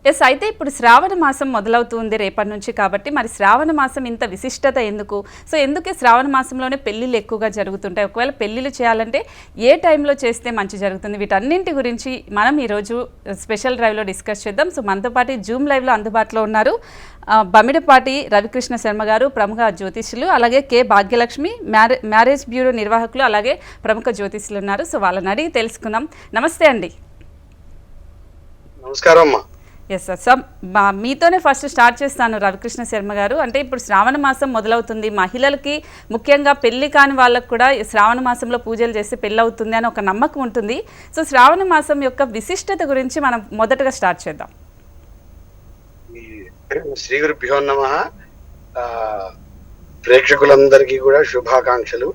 Yes. అయితే ఇప్పుడు శ్రావణ మాసం మొదలవుతుంది రేపటి నుంచి కాబట్టి మరి శ్రావణ మాసం ఇంత విశిష్టత ఎందుకు? సో ఎందుకే శ్రావణ మాసంలోనే పెళ్ళిళ్ళు ఎక్కువగా జరుగుతుంటాయి? ఒకవేళ పెళ్ళిళ్ళు చేయాలంటే ఏ టైంలో చేస్తే మంచి జరుగుతుంది? వీటన్నింటి గురించి మనం ఈరోజు స్పెషల్ డ్రైవ్లో డిస్కస్ చేద్దాం. సో మనతో పాటు జూమ్ లైవ్లో అందుబాటులో ఉన్నారు బమిడపాటి రవికృష్ణ శర్మ గారు, ప్రముఖ జ్యోతిష్యులు, అలాగే కె భాగ్యలక్ష్మి మ్యారేజ్ బ్యూరో నిర్వాహకులు, అలాగే ప్రముఖ జ్యోతిష్యులు ఉన్నారు. సో వాళ్ళని అడిగి తెలుసుకుందాం. నమస్తే అండి. నమస్కారం అమ్మా. Yes sir. సో మీతోనే ఫస్ట్ స్టార్ట్ చేస్తాను రవికృష్ణ శర్మ గారు. అంటే ఇప్పుడు శ్రావణ మాసం మొదలవుతుంది. మహిళలకి ముఖ్యంగా పెళ్లి కాని వాళ్ళకు కూడా శ్రావణ మాసంలో పూజలు చేస్తే పెళ్ళి అవుతుంది అని ఒక నమ్మకం ఉంటుంది. సో శ్రావణ మాసం యొక్క విశిష్టత గురించి మనం మొదటగా స్టార్ట్ చేద్దాం. శ్రీ గురుభ్యో నమః. ప్రేక్షకులందరికీ కూడా శుభాకాంక్షలు.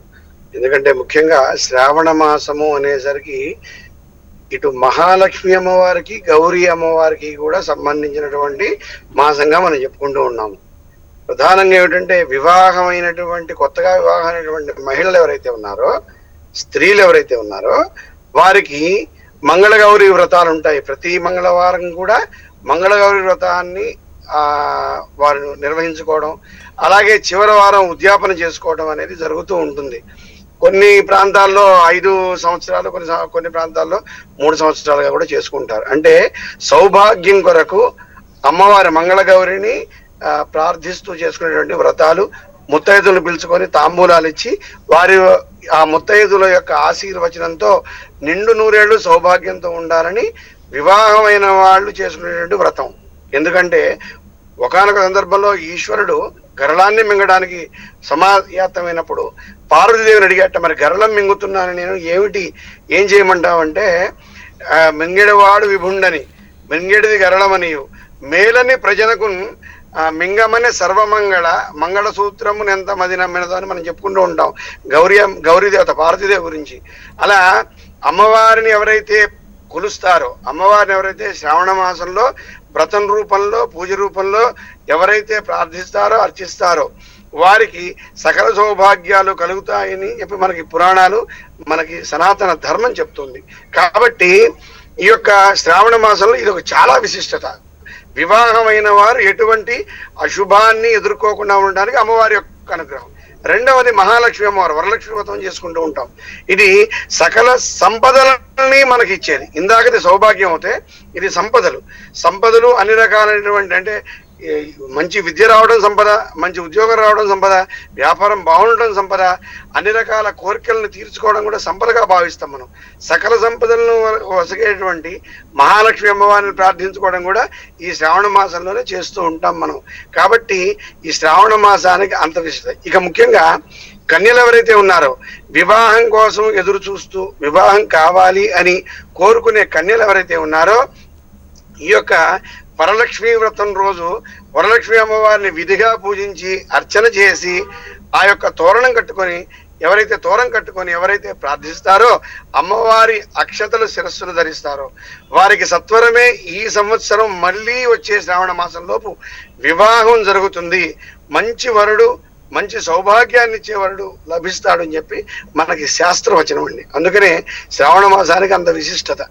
ఎందుకంటే ముఖ్యంగా శ్రావణ మాసము అనేసరికి ఇటు మహాలక్ష్మి అమ్మవారికి, గౌరీ అమ్మవారికి కూడా సంబంధించినటువంటి మాసంగా మనం చెప్పుకుంటూ ఉన్నాము. ప్రధానంగా ఏమిటంటే వివాహమైనటువంటి కొత్తగా వివాహమైనటువంటి మహిళలు ఎవరైతే ఉన్నారో, స్త్రీలు ఎవరైతే ఉన్నారో వారికి మంగళగౌరి వ్రతాలు ఉంటాయి. ప్రతి మంగళవారం కూడా మంగళగౌరి వ్రతాన్ని వారు నిర్వహించుకోవడం, అలాగే చివరి వారం ఉద్యాపన చేసుకోవడం అనేది జరుగుతూ ఉంటుంది. కొన్ని ప్రాంతాల్లో 5 సంవత్సరాలు, కొన్ని ప్రాంతాల్లో 3 సంవత్సరాలుగా కూడా చేసుకుంటారు. అంటే సౌభాగ్యం కొరకు అమ్మవారి మంగళగౌరిని ప్రార్థిస్తూ చేసుకునేటువంటి వ్రతాలు. ముత్తైదులు పిలుచుకొని తాంబూలాలు ఇచ్చి వారి ఆ ముత్తైదుల యొక్క ఆశీర్వచనంతో నిండు నూరేళ్లు సౌభాగ్యంతో ఉండాలని వివాహమైన వాళ్ళు చేసుకునేటువంటి వ్రతం. ఎందుకంటే ఒకానొక సందర్భంలో ఈశ్వరుడు గరళాన్ని మింగడానికి సమాయాత్తమైనప్పుడు పార్వతీదేవిని అడిగేట, మరి గరళం మింగుతున్నాను నేను, ఏం చేయమంటావంటే, మింగెడవాడు విభుండని మింగెడిది గరళమనియు మేలని ప్రజలకు మింగమనే సర్వమంగళ మంగళ సూత్రమును ఎంత మది నమ్మినదో అని మనం చెప్పుకుంటూ ఉంటాం గౌరీదేవత పార్వతీదేవి గురించి. అలా అమ్మవారిని ఎవరైతే కొలుస్తారో, అమ్మవారిని ఎవరైతే శ్రావణ మాసంలో వ్రతం రూపంలో, పూజ రూపంలో ఎవరైతే ప్రార్థిస్తారో, అర్చిస్తారో వారికి సకల సౌభాగ్యాలు కలుగుతాయని చెప్పి మనకి పురాణాలు, మనకి సనాతన ధర్మం చెప్తుంది. కాబట్టి ఈ యొక్క శ్రావణ మాసంలో ఇది ఒక చాలా విశిష్టత. వివాహమైన వారు ఎటువంటి అశుభాన్ని ఎదుర్కోకుండా ఉండడానికి అమ్మవారి యొక్క అనుగ్రహం. రెండవది మహాలక్ష్మి అమ్మవారు వరలక్ష్మి వ్రతం చేసుకుంటూ ఉంటాం. ఇది సకల సంపదలని మనకి ఇచ్చేది. ఇందాకది సౌభాగ్యం అవుతే ఇది సంపదలు అన్ని రకాలైనటువంటి, అంటే మంచి విద్య రావడం సంపద, మంచి ఉద్యోగం రావడం సంపద, వ్యాపారం బాగుండడం సంపద, అన్ని రకాల కోరికలను తీర్చుకోవడం కూడా సంపదగా భావిస్తాం మనం. సకల సంపదలను వసగేటువంటి మహాలక్ష్మి అమ్మవారిని ప్రార్థించుకోవడం కూడా ఈ శ్రావణ మాసంలోనే చేస్తూ ఉంటాం మనం. కాబట్టి ఈ శ్రావణ మాసానికి అంత విశిష్టత. ఇక ముఖ్యంగా కన్యలు ఎవరైతే ఉన్నారో, వివాహం కోసం ఎదురు చూస్తూ వివాహం కావాలి అని కోరుకునే కన్యలు ఎవరైతే ఉన్నారో, ఈ యొక్క వరలక్ష్మి వ్రతం రోజు వరలక్ష్మి అమ్మవారిని విధిగా పూజించి అర్చన చేసి ఆ యొక్క తోరణం కట్టుకొని ఎవరైతే ప్రార్థిస్తారో, అమ్మవారి అక్షతలు శిరస్సును ధరిస్తారో వారికి సత్వరమే ఈ సంవత్సరం మళ్ళీ వచ్చే శ్రావణ మాసంలోపు వివాహం జరుగుతుంది. మంచి వరుడు, మంచి సౌభాగ్యాన్ని ఇచ్చే వరుడు లభిస్తాడు అని చెప్పి మనకి శాస్త్రవచనం అండి. అందుకనే శ్రావణ మాసానికి అంత విశిష్టత.